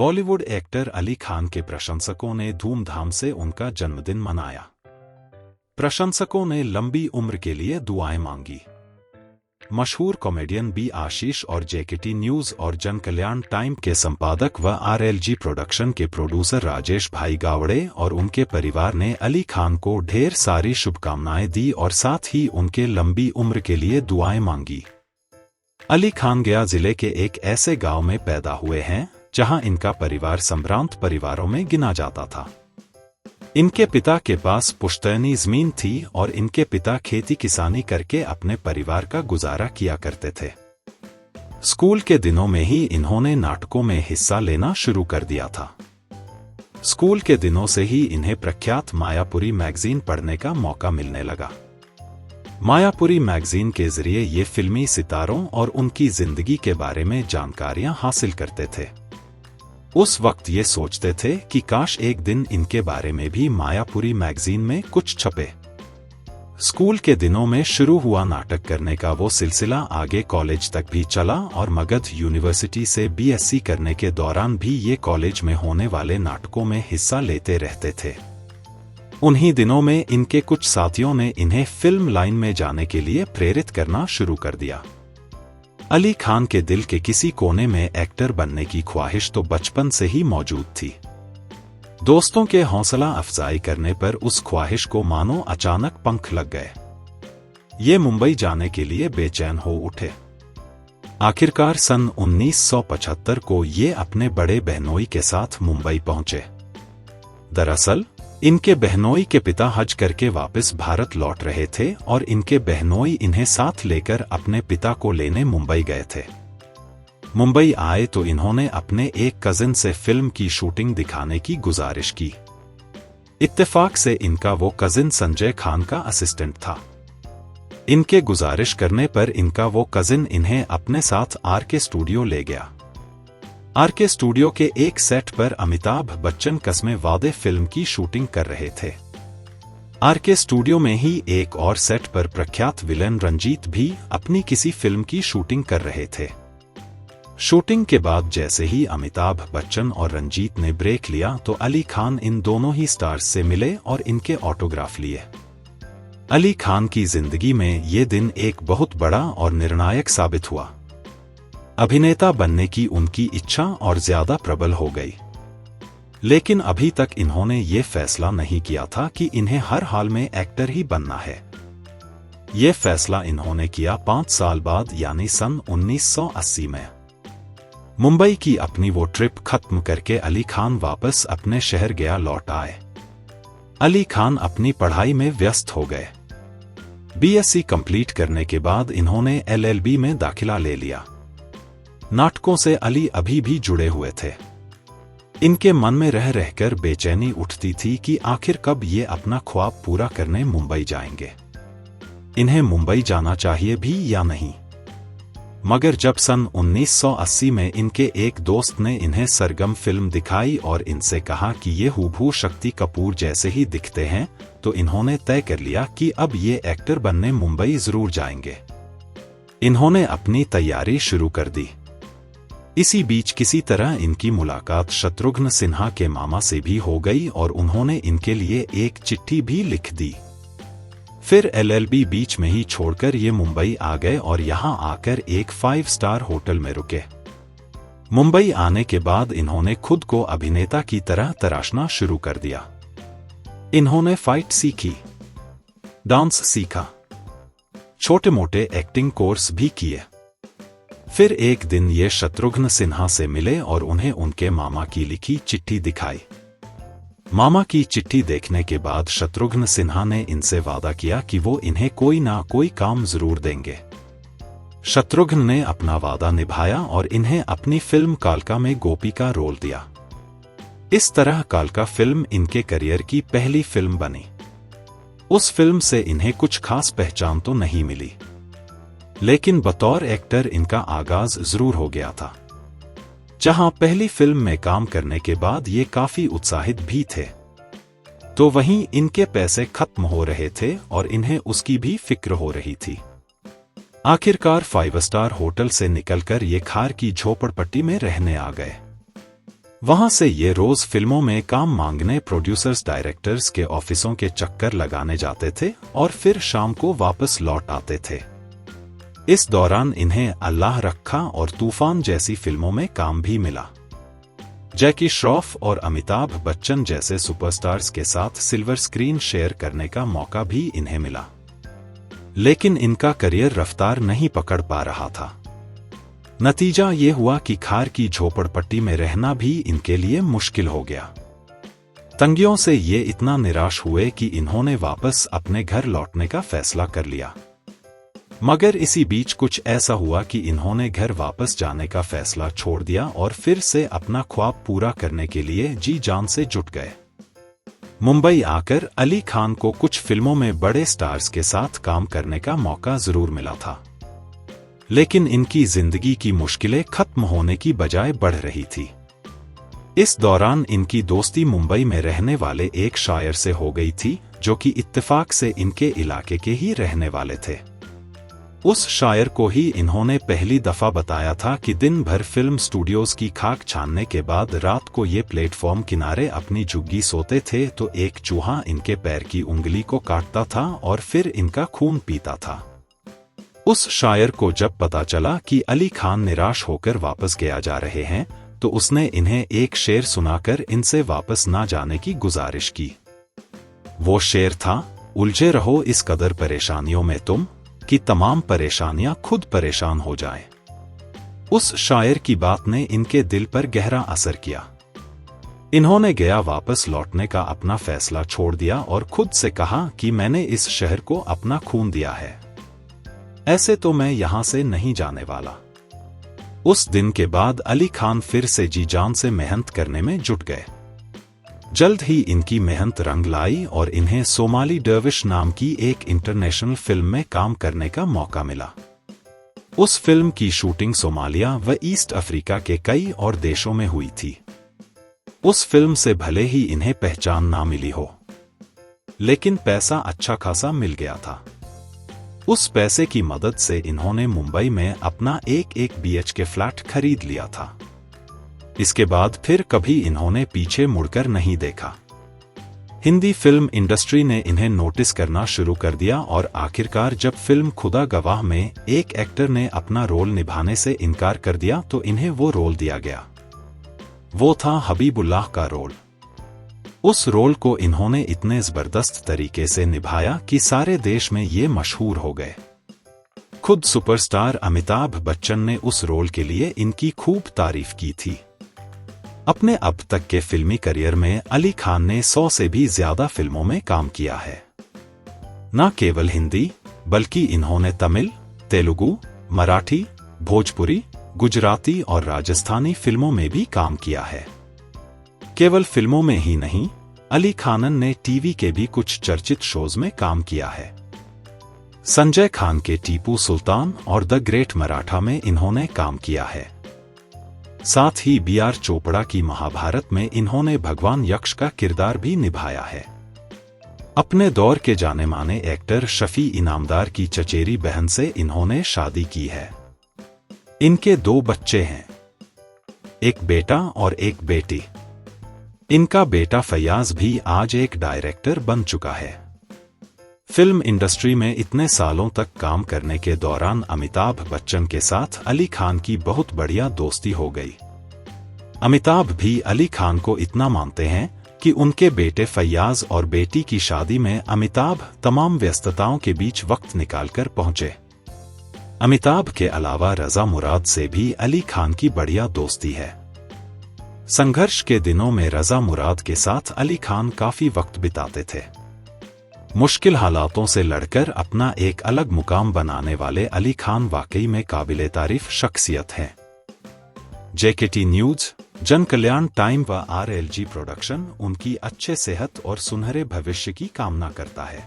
Bollywood actor Ali Khan के प्रशंसकों ने धूमधाम से उनका जन्मदिन मनाया। प्रशंसकों ने लंबी उम्र के लिए दुआएं मांगी। मशहूर कॉमेडियन बी आशीष और जेकेटी न्यूज और जन कल्याण टाइम के संपादक व आरएलजी प्रोडक्शन के प्रोड्यूसर राजेश भाई गावड़े और उनके परिवार ने अली खान को ढेर सारी शुभकामनाएं दी और साथ ही उनके लंबी उम्र के लिए दुआएं मांगी। अली खान गया जिले के एक ऐसे गांव में पैदा हुए हैं जहां इनका परिवार संभ्रांत परिवारों में गिना जाता था। इनके पिता के पास पुश्तैनी जमीन थी और इनके पिता खेती किसानी करके अपने परिवार का गुजारा किया करते थे। स्कूल के दिनों में ही इन्होंने नाटकों में हिस्सा लेना शुरू कर दिया था। स्कूल के दिनों से ही इन्हें प्रख्यात मायापुरी मैगजीन पढ़ने का मौका मिलने लगा। मायापुरी मैगजीन के जरिए ये फिल्मी सितारों और उनकी जिंदगी के बारे में जानकारियां हासिल करते थे। उस वक्त ये सोचते थे कि काश एक दिन इनके बारे में भी मायापुरी मैगजीन में कुछ छपे। स्कूल के दिनों में शुरू हुआ नाटक करने का वो सिलसिला आगे कॉलेज तक भी चला और मगध यूनिवर्सिटी से बीएससी करने के दौरान भी ये कॉलेज में होने वाले नाटकों में हिस्सा लेते रहते थे। उन्हीं दिनों में इनके कुछ साथियों ने इन्हें फिल्म लाइन में जाने के लिए प्रेरित करना शुरू कर दिया। अली खान के दिल के किसी कोने में एक्टर बनने की ख्वाहिश तो बचपन से ही मौजूद थी। दोस्तों के हौसला अफजाई करने पर उस ख्वाहिश को मानो अचानक पंख लग गए। ये मुंबई जाने के लिए बेचैन हो उठे। आखिरकार सन 1975 को ये अपने बड़े बहनोई के साथ मुंबई पहुंचे। दरअसल इनके बहनोई के पिता हज करके वापस भारत लौट रहे थे और इनके बहनोई इन्हें साथ लेकर अपने पिता को लेने मुंबई गए थे। मुंबई आए तो इन्होंने अपने एक कजिन से फिल्म की शूटिंग दिखाने की गुजारिश की। इत्तेफाक से इनका वो कजिन संजय खान का असिस्टेंट था। इनके गुजारिश करने पर इनका वो कजिन इन्हें अपने साथ आरके स्टूडियो ले गया। आरके स्टूडियो के एक सेट पर अमिताभ बच्चन कस्मे वादे फिल्म की शूटिंग कर रहे थे। आरके स्टूडियो में ही एक और सेट पर प्रख्यात विलेन रंजीत भी अपनी किसी फिल्म की शूटिंग कर रहे थे। शूटिंग के बाद जैसे ही अमिताभ बच्चन और रंजीत ने ब्रेक लिया तो अली खान इन दोनों ही स्टार्स से मिले और इनके ऑटोग्राफ लिए। अली खान की जिंदगी में ये दिन एक बहुत बड़ा और निर्णायक साबित हुआ। अभिनेता बनने की उनकी इच्छा और ज्यादा प्रबल हो गई। लेकिन अभी तक इन्होंने ये फैसला नहीं किया था कि इन्हें हर हाल में एक्टर ही बनना है। ये फैसला इन्होंने किया 5 साल बाद यानी सन 1980 में। मुंबई की अपनी वो ट्रिप खत्म करके अली खान वापस अपने शहर गया लौट आए। अली खान अपनी पढ़ाई में व्यस्त हो गए। बीएससी कंप्लीट करने के बाद इन्होंने एलएलबी में दाखिला ले लिया। नाटकों से अली अभी भी जुड़े हुए थे। इनके मन में रह रहकर बेचैनी उठती थी कि आखिर कब ये अपना ख्वाब पूरा करने मुंबई जाएंगे। इन्हें मुंबई जाना चाहिए भी या नहीं। मगर जब सन 1980 में इनके एक दोस्त ने इन्हें सरगम फिल्म दिखाई और इनसे कहा कि ये हूबहू शक्ति कपूर जैसे ही दिखते हैं, तो इन्होंने तय कर लिया कि अब ये एक्टर बनने मुंबई जरूर जाएंगे। इन्होंने अपनी तैयारी शुरू कर दी। इसी बीच किसी तरह इनकी मुलाकात शत्रुघ्न सिन्हा के मामा से भी हो गई और उन्होंने इनके लिए एक चिट्ठी भी लिख दी। फिर एलएलबी बीच में ही छोड़कर ये मुंबई आ गए और यहाँ आकर एक 5 स्टार होटल में रुके। मुंबई आने के बाद इन्होंने खुद को अभिनेता की तरह तराशना शुरू कर दिया। इन्होंने फाइट सीखी, डांस सीखा, छोटे मोटे एक्टिंग कोर्स भी किए। फिर एक दिन ये शत्रुघ्न सिन्हा से मिले और उन्हें उनके मामा की लिखी चिट्ठी दिखाई। मामा की चिट्ठी देखने के बाद शत्रुघ्न सिन्हा ने इनसे वादा किया कि वो इन्हें कोई ना कोई काम जरूर देंगे। शत्रुघ्न ने अपना वादा निभाया और इन्हें अपनी फिल्म कालका में गोपी का रोल दिया। इस तरह कालका फिल्म इनके करियर की पहली फिल्म बनी। उस फिल्म से इन्हें कुछ खास पहचान तो नहीं मिली, लेकिन बतौर एक्टर इनका आगाज जरूर हो गया था। जहां पहली फिल्म में काम करने के बाद ये काफी उत्साहित भी थे, तो वहीं इनके पैसे खत्म हो रहे थे और इन्हें उसकी भी फिक्र हो रही थी। आखिरकार 5 स्टार होटल से निकलकर ये खार की झोपड़पट्टी में रहने आ गए। वहां से ये रोज फिल्मों में काम मांगने प्रोड्यूसर्स डायरेक्टर्स के ऑफिसों के चक्कर लगाने जाते थे और फिर शाम को वापस लौट आते थे। इस दौरान इन्हें अल्लाह रखा और तूफान जैसी फिल्मों में काम भी मिला। जैकी श्रॉफ और अमिताभ बच्चन जैसे सुपरस्टार्स के साथ सिल्वर स्क्रीन शेयर करने का मौका भी इन्हें मिला, लेकिन इनका करियर रफ्तार नहीं पकड़ पा रहा था। नतीजा ये हुआ कि खार की झोपड़पट्टी में रहना भी इनके लिए मुश्किल हो गया। तंगियों से ये इतना निराश हुए कि इन्होंने वापस अपने घर लौटने का फैसला कर लिया। मगर इसी बीच कुछ ऐसा हुआ कि इन्होंने घर वापस जाने का फैसला छोड़ दिया और फिर से अपना ख्वाब पूरा करने के लिए जी जान से जुट गए। मुंबई आकर अली खान को कुछ फिल्मों में बड़े स्टार्स के साथ काम करने का मौका जरूर मिला था, लेकिन इनकी जिंदगी की मुश्किलें खत्म होने की बजाय बढ़ रही थी। इस दौरान इनकी दोस्ती मुंबई में रहने वाले एक शायर से हो गई थी, जो कि इत्तेफाक से इनके इलाके के ही रहने वाले थे। उस शायर को ही इन्होंने पहली दफा बताया था कि दिन भर फिल्म स्टूडियोज की खाक छानने के बाद रात को ये प्लेटफॉर्म किनारे अपनी झुग्गी सोते थे तो एक चूहा इनके पैर की उंगली को काटता था और फिर इनका खून पीता था। उस शायर को जब पता चला कि अली खान निराश होकर वापस गया जा रहे हैं, तो उसने इन्हें एक शेर सुनाकर इनसे वापस ना जाने की गुजारिश की। वो शेर था, उलझे रहो इस कदर परेशानियों में तुम, कि तमाम परेशानियां खुद परेशान हो जाएं। उस शायर की बात ने इनके दिल पर गहरा असर किया। इन्होंने गया वापस लौटने का अपना फैसला छोड़ दिया और खुद से कहा कि मैंने इस शहर को अपना खून दिया है, ऐसे तो मैं यहां से नहीं जाने वाला। उस दिन के बाद अली खान फिर से जी जान से मेहनत करने में जुट गए। जल्द ही इनकी मेहनत रंग लाई और इन्हें सोमाली डर्विश नाम की एक इंटरनेशनल फिल्म में काम करने का मौका मिला। उस फिल्म की शूटिंग सोमालिया व ईस्ट अफ्रीका के कई और देशों में हुई थी। उस फिल्म से भले ही इन्हें पहचान ना मिली हो, लेकिन पैसा अच्छा खासा मिल गया था। उस पैसे की मदद से इन्होंने मुंबई में अपना एक BHK फ्लैट खरीद लिया था। इसके बाद फिर कभी इन्होंने पीछे मुड़कर नहीं देखा। हिंदी फिल्म इंडस्ट्री ने इन्हें नोटिस करना शुरू कर दिया और आखिरकार जब फिल्म खुदा गवाह में एक एक्टर ने अपना रोल निभाने से इनकार कर दिया तो इन्हें वो रोल दिया गया। वो था हबीबुल्लाह का रोल। उस रोल को इन्होंने इतने जबरदस्त तरीके से निभाया कि सारे देश में ये मशहूर हो गए। खुद सुपरस्टार अमिताभ बच्चन ने उस रोल के लिए इनकी खूब तारीफ की थी। अपने अब तक के फिल्मी करियर में अली खान ने 100 से भी ज्यादा फिल्मों में काम किया है। न केवल हिंदी, बल्कि इन्होंने तमिल, तेलुगु, मराठी, भोजपुरी, गुजराती और राजस्थानी फिल्मों में भी काम किया है। केवल फिल्मों में ही नहीं, अली खानन ने टीवी के भी कुछ चर्चित शोज में काम किया है। संजय खान के टीपू सुल्तान और द ग्रेट मराठा में इन्होंने काम किया है। साथ ही BR चोपड़ा की महाभारत में इन्होंने भगवान यक्ष का किरदार भी निभाया है। अपने दौर के जाने माने एक्टर शफी इनामदार की चचेरी बहन से इन्होंने शादी की है। इनके 2 बच्चे हैं, एक बेटा और एक बेटी। इनका बेटा फैयाज भी आज एक डायरेक्टर बन चुका है। फिल्म इंडस्ट्री में इतने सालों तक काम करने के दौरान अमिताभ बच्चन के साथ अली खान की बहुत बढ़िया दोस्ती हो गई। अमिताभ भी अली खान को इतना मानते हैं कि उनके बेटे फैयाज और बेटी की शादी में अमिताभ तमाम व्यस्तताओं के बीच वक्त निकालकर पहुंचे। अमिताभ के अलावा रजा मुराद से भी अली खान की बढ़िया दोस्ती है। संघर्ष के दिनों में रजा मुराद के साथ अली खान काफी वक्त बिताते थे। मुश्किल हालातों से लड़कर अपना एक अलग मुकाम बनाने वाले अली खान वाकई में काबिले तारीफ शख्सियत हैं। JKT न्यूज, जन कल्याण टाइम व RLG प्रोडक्शन उनकी अच्छे सेहत और सुनहरे भविष्य की कामना करता है।